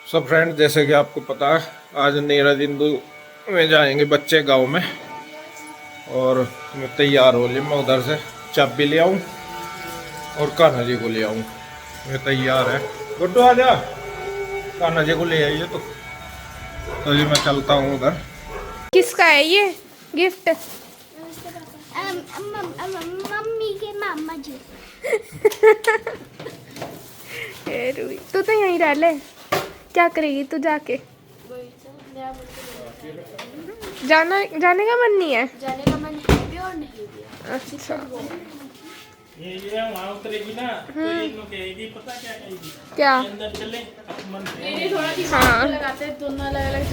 सब फ्रेंड, जैसे कि आपको पता है आज नीरज में जाएंगे बच्चे गांव में, और मैं तैयार हो लिया। मैं उधर से चाबी ले आऊँ और कान्हा जी को ले आऊँ। मैं तैयार है। गुड्डू आ जा, कान्हा जी को ले आइए। तो जी मैं चलता हूँ उधर। किसका है ये गिफ्ट? मम्मी के मामा जी। रूही तू तो यहीं रह ले, क्या करेगी तू जाके? जाने का मन नहीं है? जाने का मन है भी और नहीं भी। अच्छा ये वहाँ उतरेगी ना तो ये लोग कहेगी, पता क्या कहेगी? क्या? अंदर चले मन ये थोड़ा दिमाग हाँ। लगाते हैं दोनों अलग अलग।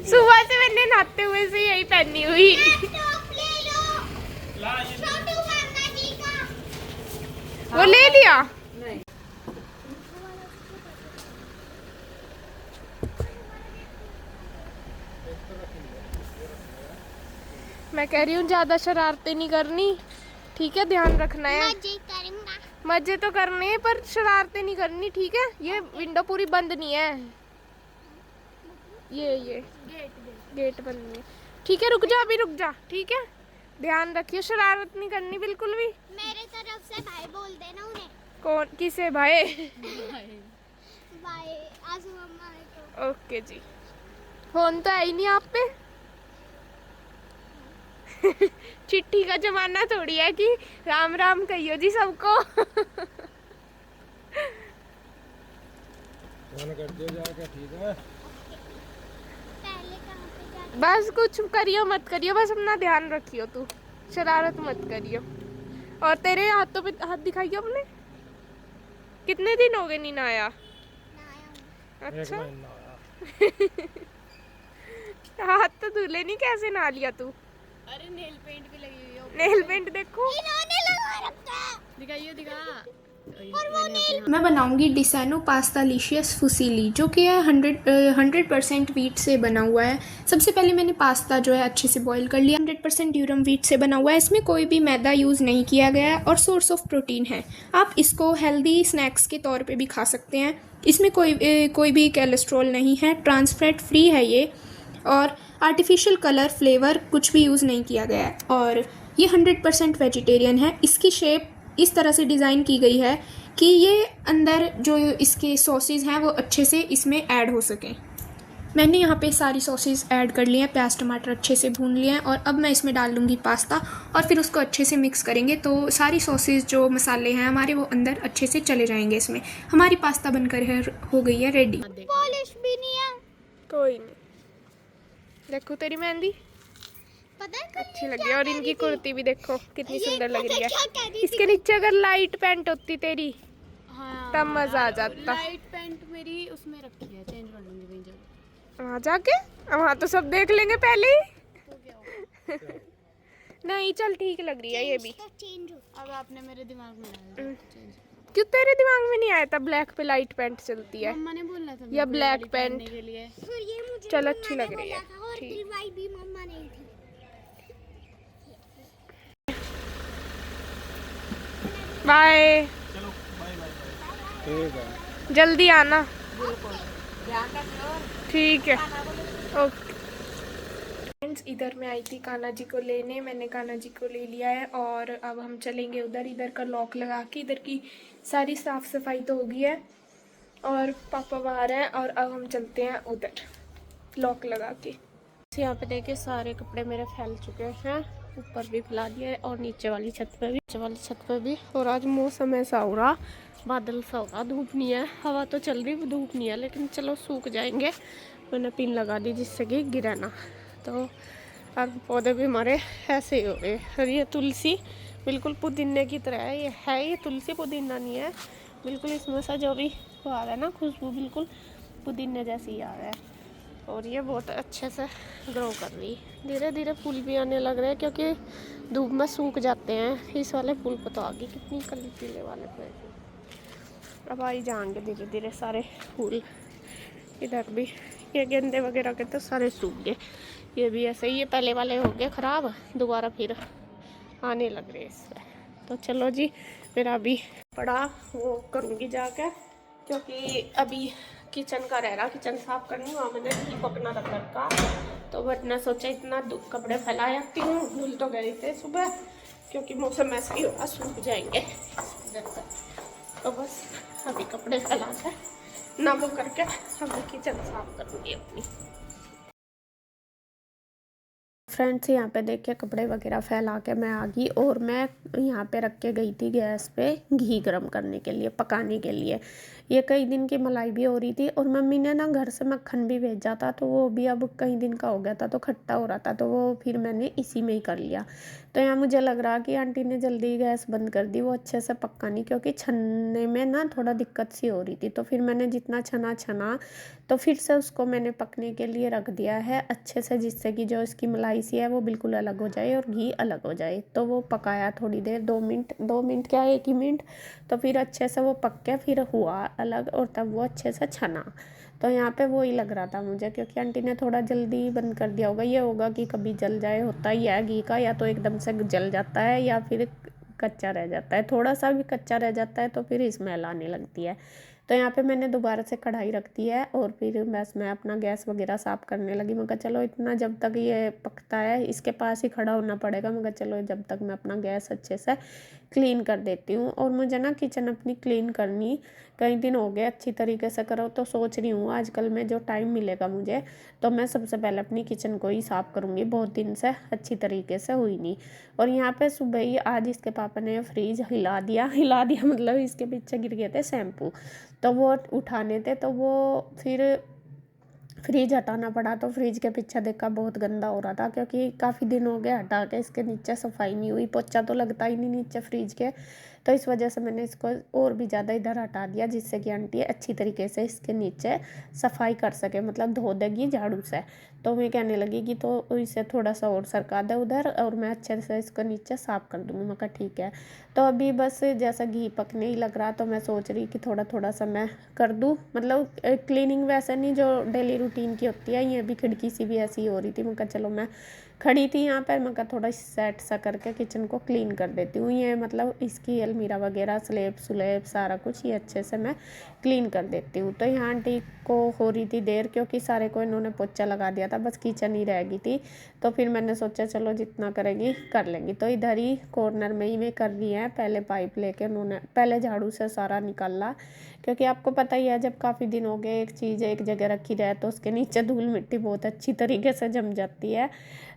सुबह से मैंने नहाते हुए से यही पहनी हुई। वो ले लिया। मैं कह रही हूँ ज्यादा शरारतें नहीं करनी, ठीक है? ध्यान रखना है। मजे तो करने हैं पर शरारतें नहीं करनी, ठीक है? ये विंडो पूरी बंद नहीं है, ये गेट बंद नहीं है, ठीक है? रुक जा, अभी रुक जा, ठीक है? ध्यान रखियो, शरारत नहीं करनी बिल्कुल भी। मेरे तरफ से भाई बोल देना उन्हें। कौन? किसे भाई? भाई आजू मम्मा को। ओके जी। फोन तो है ही नहीं आप पे। चिट्ठी का जमाना थोड़ी है कि राम राम कहियो जी सबको। फोन कर दिया जाके, ठीक है? पहले कहाँ पे जाके? बस कुछ करियो मत करियो, बस अपना ध्यान रखियो, तू शरारत मत करियो। और तेरे हाथों पे हाथ दिखाइयो अपने। कितने दिन हो गए नहीं नहाया? ना आया हूँ। एक अच्छा, महीना आया। हाथ तो धुले नहीं, कैसे नहा लिया तू? अरे नेल पेंट भी लगी हुई है। नेल पेंट देखो। इन्होंने लगा रखा है। दिखाइए दिखा। मैं बनाऊंगी डिसानो पास्ता लिशियस फुसीली, जो कि है 100% वीट से बना हुआ है। सबसे पहले मैंने पास्ता जो है अच्छे से बॉईल कर लिया। 100% ड्यूरम वीट से बना हुआ है, इसमें कोई भी मैदा यूज़ नहीं किया गया है और सोर्स ऑफ प्रोटीन है। आप इसको हेल्दी स्नैक्स के तौर पे भी खा सकते हैं। इसमें कोई भी कोलेस्ट्रॉल नहीं है, ट्रांस फैट फ्री है ये, और आर्टिफिशियल कलर फ्लेवर कुछ भी यूज़ नहीं किया गया है, और ये 100% वेजिटेरियन है। इसकी शेप इस तरह से डिज़ाइन की गई है कि ये अंदर जो इसके सॉसेज हैं वो अच्छे से इसमें ऐड हो सकें। मैंने यहाँ पे सारी सॉसेज ऐड कर लिए हैं, प्याज टमाटर अच्छे से भून लिए हैं, और अब मैं इसमें डाल दूँगी पास्ता और फिर उसको अच्छे से मिक्स करेंगे, तो सारी सॉसेज जो मसाले हैं हमारे वो अंदर अच्छे से चले जाएंगे इसमें। हमारी पास्ता बनकर हो गई है रेडी। पॉलिश भी नहीं है। कोई नहीं, देखो तेरी मेहंदी पता है अच्छी लगी है, और इनकी कुर्ती भी देखो कितनी सुंदर लग रही है। क्या कह रही इसके नीचे अगर लाइट पैंट होती तेरी हाँ, तब मजा आ जाता। लाइट पैंट मेरी उसमें रखी है, चेंज कर लूंगी कहीं जगह। वहाँ जाके, वहाँ तो सब देख लेंगे पहले ही। नहीं चल, ठीक लग रही है ये भी। चेंज हो। अब आपने मेरे दिमाग में डाल दिया चेंज। क्यों तेरे दिमाग में नहीं आया था ब्लैक पे लाइट पैंट चलती है? मम्मा ने बोला था या मेरे को ब्लैक ये पैंट। पहनने के लिए। फिर ये मुझे चल, मम्मा अच्छी ने लग रही है। बोला था, और ठीक। दिलवाई भी मम्मा नहीं थी। बाय, ठीक है। जल्दी आना। ठीक है, ओके। फ्रेंड्स, इधर मैं आई थी कान्हा जी को लेने, मैंने कान्हा जी को ले लिया है, और अब हम चलेंगे उधर। इधर का लॉक लगा के, इधर की सारी साफ़ सफाई तो हो गई है, और पापा बाहर हैं, और अब हम चलते हैं उधर लॉक लगा के। यहाँ पे देखिए सारे कपड़े मेरे फैल चुके हैं, ऊपर भी फैला दिया है और नीचे वाली छत पे भी। और आज मौसम ऐसा हो रहा, बादल सा हो रहा, धूप नहीं है, हवा तो चल रही, धूप नहीं है, लेकिन चलो सूख जाएंगे। मैंने पिन लगा दी जिससे कि गिरा ना, तो और पौधे भी हमारे ऐसे ही हो गए। और ये तुलसी बिल्कुल पुदीने की तरह है, ये तुलसी, पुदीना नहीं है बिल्कुल। इसमें से जो भी वो आ रहा है ना खुशबू, बिल्कुल पुदीने जैसी ही आ रहा है। और ये बहुत अच्छे से ग्रो कर रही है, धीरे धीरे फूल भी आने लग रहे हैं, क्योंकि धूप में सूख जाते हैं। इस वाले फूल को तो आगे कितनी कली पीले वाले पे अब आई जाएंगे धीरे धीरे सारे फूल। इधर भी ये गेंदे वगैरह के तो सारे सूख गए, ये भी ऐसे ही, ये पहले वाले हो गए ख़राब, दोबारा फिर आने लग रहे इसमें। तो चलो जी, फिर अभी पड़ा वो करूँगी जाकर, क्योंकि अभी किचन का रह रहा, किचन साफ करनी, वहाँ मैंने घी पकना रख रखा, तो वरना सोचा इतना कपड़े फैला जाती हूँ, धुल तो गए थे सुबह क्योंकि मौसम ऐसा ही होगा, सूख जाएंगे तो बस अभी कपड़े फैला कर ना वो करके अभी किचन साफ करूँगी अपनी। फ्रेंड्स यहाँ पे देखिए कपड़े वगैरह फैला के मैं आ गई, और मैं यहाँ पे रख के गई थी गैस पे घी गरम करने के लिए, पकाने के लिए। ये कई दिन की मलाई भी हो रही थी, और मम्मी ने ना घर से मक्खन भी भेजा था, तो वो भी अब कई दिन का हो गया था, तो खट्टा हो रहा था, तो वो फिर मैंने इसी में ही कर लिया। तो यहाँ मुझे लग रहा कि आंटी ने जल्दी गैस बंद कर दी, वो अच्छे से पक्का नहीं, क्योंकि छनने में ना थोड़ा दिक्कत सी हो रही थी। तो फिर मैंने जितना छना तो फिर से उसको मैंने पकने के लिए रख दिया है अच्छे से, जिससे कि जो इसकी मलाई सी है वो बिल्कुल अलग हो जाए और घी अलग हो जाए। तो वो पकाया थोड़ी देर, 2 मिनट क्या 1 ही मिनट, तो फिर अच्छे से वो पक के फिर हुआ अलग, और तब वो अच्छे से छना। तो यहाँ पे वो ही लग रहा था मुझे, क्योंकि आंटी ने थोड़ा जल्दी बंद कर दिया होगा। ये होगा कि कभी जल जाए, होता ही है घी का, या तो एकदम से जल जाता है या फिर कच्चा रह जाता है। थोड़ा सा भी कच्चा रह जाता है तो फिर स्मेल आने लगती है। तो यहाँ पे मैंने दोबारा से कढ़ाई रख दी है, और फिर बस मैं अपना गैस वगैरह साफ़ करने लगी। मैं कहा चलो इतना जब तक ये पकता है इसके पास ही खड़ा होना पड़ेगा। मैं कहा चलो जब तक मैं अपना गैस अच्छे से क्लीन कर देती हूँ। और मुझे ना किचन अपनी क्लीन करनी कई दिन हो गए अच्छी तरीके से करो, तो सोच रही हूँ आजकल में जो टाइम मिलेगा मुझे, तो मैं सबसे पहले अपनी किचन को ही साफ़ करूँगी। बहुत दिन से अच्छी तरीके से हुई नहीं। और यहाँ पे सुबह ही आज इसके पापा ने फ्रिज हिला दिया मतलब इसके पीछे गिर गए थे शैम्पू, तो वो उठाने थे, तो वो फिर फ्रिज हटाना पड़ा। तो फ्रिज के पीछे देखा बहुत गंदा हो रहा था, क्योंकि काफ़ी दिन हो गए हटा के, इसके नीचे सफाई नहीं हुई, पोछा तो लगता ही नहीं नीचे फ्रिज के। तो इस वजह से मैंने इसको और भी ज़्यादा इधर हटा दिया, जिससे कि आंटी अच्छी तरीके से इसके नीचे सफाई कर सके, मतलब धो देगी झाड़ू से। तो मैं कहने लगी कि तो इसे थोड़ा सा और सरका दे उधर, और मैं अच्छे से इसको नीचे साफ़ कर दूँगी। मैं कहा ठीक है। तो अभी बस जैसा घी पकने ही लग रहा, तो मैं सोच रही कि थोड़ा थोड़ा सा मैं कर दूँ, मतलब क्लीनिंग वैसे नहीं जो डेली रूटीन की होती है, ये भी खिड़की सी भी ऐसी हो रही थी। मैं कहा चलो मैं खड़ी थी यहाँ पर, मैं कहा थोड़ा सेट सा करके किचन को क्लीन कर देती हूँ। ये मतलब इसकी अलमीरा वगैरह स्लेब सारा कुछ ये अच्छे से मैं क्लीन कर देती हूँ। तो यहाँ आंटी को हो रही थी देर, क्योंकि सारे को इन्होंने पोछा लगा दिया था, बस किचन ही रह गई थी। तो फिर मैंने सोचा चलो जितना करेगी कर लेंगी। तो इधर ही कॉर्नर में ही मैं कर रही है, पहले पाइप लेके उन्होंने पहले झाड़ू से सारा निकाला, क्योंकि आपको पता ही है जब काफ़ी दिन हो गए एक चीज़ एक जगह रखी रहे तो उसके नीचे धूल मिट्टी बहुत अच्छी तरीके से जम जाती है।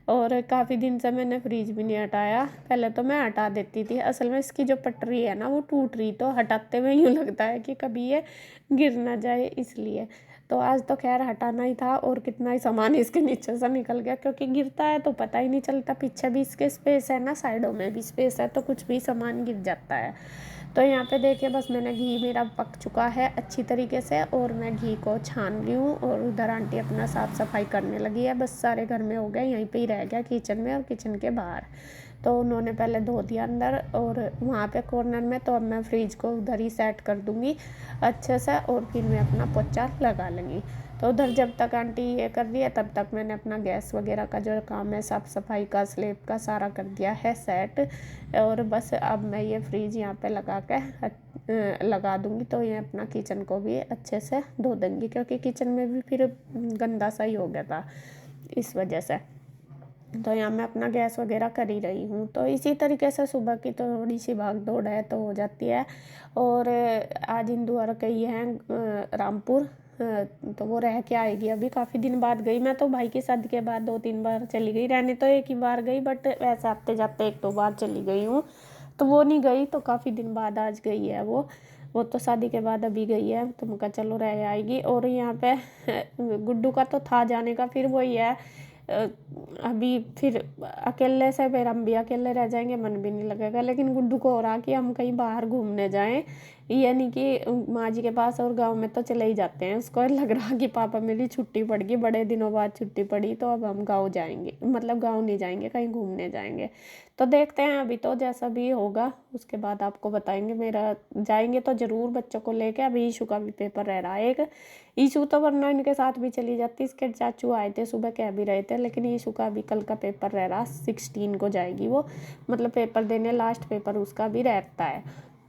और काफ़ी दिन से मैंने फ्रिज भी नहीं हटाया, पहले तो मैं हटा देती थी। असल में इसकी जो पटरी है ना वो टूट रही, तो हटाते हुए यूँ लगता है कि कभी ये गिर ना जाए, इसलिए। तो आज तो खैर हटाना ही था, और कितना ही सामान इसके नीचे से निकल गया, क्योंकि गिरता है तो पता ही नहीं चलता। पीछे भी इसके स्पेस है ना, साइडों में भी स्पेस है, तो कुछ भी सामान गिर जाता है। तो यहाँ पे देखिए बस मैंने घी मेरा पक चुका है अच्छी तरीके से, और मैं घी को छान रही हूँ। और उधर आंटी अपना साफ़ सफाई करने लगी है, बस सारे घर में हो गए, यहीं पे ही रह गया किचन में और किचन के बाहर। तो उन्होंने पहले धो दिया अंदर और वहाँ पे कॉर्नर में, तो अब मैं फ्रिज को उधर ही सेट कर दूँगी अच्छे से, और फिर मैं अपना पोछा लगा लूँगी। तो उधर जब तक आंटी ये कर रही है तब तक मैंने अपना गैस वगैरह का जो काम है साफ़ सफाई का स्लेब का सारा कर दिया है सेट। और बस अब मैं ये फ्रिज यहाँ पे लगा दूँगी, तो ये अपना किचन को भी अच्छे से धो दूँगी, क्योंकि किचन में भी फिर गंदा सा ही हो गया था इस वजह से। तो यहाँ मैं अपना गैस वगैरह कर ही रही हूँ। तो इसी तरीके से सुबह की तो थोड़ी सी भाग दौड़ है तो हो जाती है। और आज इंदु और गई हैं रामपुर, तो वो रह के आएगी, अभी काफ़ी दिन बाद गई। मैं तो भाई की शादी के बाद 2-3 बार चली गई रहने, तो एक ही बार गई, बट वैसे आते जाते 1-2 बार चली गई हूँ। तो वो नहीं गई, तो काफ़ी दिन बाद आज गई है वो तो शादी के बाद अभी गई है, तो मैं कहा चलो रह आएगी। और यहाँ पे गुड्डू का तो था जाने का, फिर वही है अभी फिर अकेले से फिर हम भी अकेले रह जाएंगे, मन भी नहीं लगेगा। लेकिन गुड्डू को हो रहा कि हम कहीं बाहर घूमने जाएं, यानी कि माँ जी के पास और गांव में तो चले ही जाते हैं। उसको लग रहा कि पापा मेरी छुट्टी पड़ गई, बड़े दिनों बाद छुट्टी पड़ी, तो अब हम गाँव जाएंगे, मतलब गाँव नहीं जाएंगे, कहीं घूमने जाएंगे। तो देखते हैं, अभी तो जैसा भी होगा उसके बाद आपको बताएंगे। मेरा जाएंगे तो ज़रूर बच्चों को लेके। अभी ईशू का भी पेपर रह रहा है एक, ईशू तो वरना इनके साथ भी चली जाती, इसके चाचू आए थे सुबह कह भी रहे थे, लेकिन ईशू का भी कल का पेपर रह रहा, 16 को जाएगी वो, मतलब पेपर देने, लास्ट पेपर उसका भी रहता है।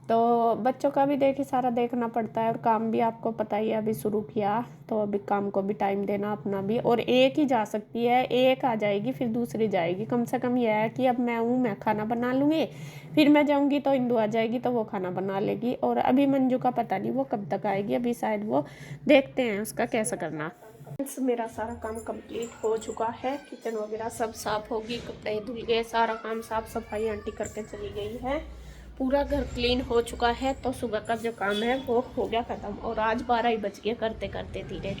तो बच्चों का भी देखिए सारा देखना पड़ता है, और काम भी आपको पता ही है, अभी शुरू किया तो अभी काम को भी टाइम देना अपना भी। और एक ही जा सकती है, एक आ जाएगी फिर दूसरी जाएगी। कम से कम यह है कि अब मैं हूँ, मैं खाना बना लूँगी, फिर मैं जाऊँगी तो इंदु आ जाएगी तो वो खाना बना लेगी। और अभी मंजू का पता नहीं वो कब तक आएगी, अभी शायद वो देखते हैं उसका कैसा करना। मेरा सारा काम कंप्लीट हो चुका है, किचन वगैरह सब साफ होगी, कपड़े धुल गए, सारा काम साफ सफाई आंटी करके चली गई है, पूरा घर क्लीन हो चुका है। तो सुबह का जो काम है वो हो गया ख़त्म, और आज 12 ही बज गए करते करते धीरे।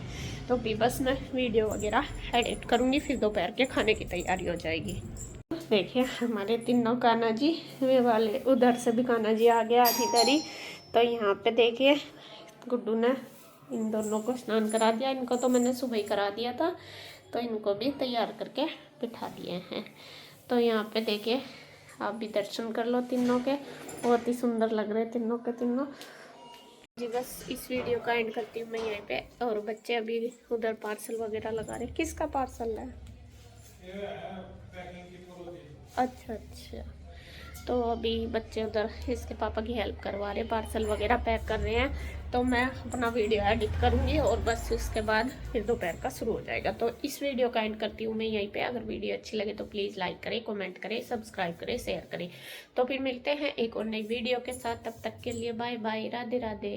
तो भी बस मैं वीडियो वगैरह एडिट करूँगी, फिर दोपहर के खाने की तैयारी हो जाएगी। देखिए हमारे तीनों कान्हा जी वे वाले, उधर से भी कान्हा जी आ गया आज इधर ही। तो यहाँ पे देखिए गुड्डू ने इन दोनों को स्नान करा दिया, इनको तो मैंने सुबह ही करा दिया था, तो इनको भी तैयार करके बिठा दिए हैं। तो यहाँ पे देखिए आप भी दर्शन कर लो तीनों के, बहुत ही सुंदर लग रहे तीनों के तीनों जी। बस इस वीडियो का एंड करती हूँ मैं यहीं पे, और बच्चे अभी उधर पार्सल वगैरह लगा रहे। किसका पार्सल है? अच्छा अच्छा, तो अभी बच्चे उधर इसके पापा की हेल्प करवा रहे, पार्सल वगैरह पैक कर रहे हैं। तो मैं अपना वीडियो एडिट करूँगी और बस उसके बाद फिर दोपहर का शुरू हो जाएगा। तो इस वीडियो का एंड करती हूँ मैं यहीं पे। अगर वीडियो अच्छी लगे तो प्लीज़ लाइक करें, कमेंट करें, सब्सक्राइब करें, शेयर करें। तो फिर मिलते हैं एक और नई वीडियो के साथ, तब तक के लिए बाय बाय, राधे राधे।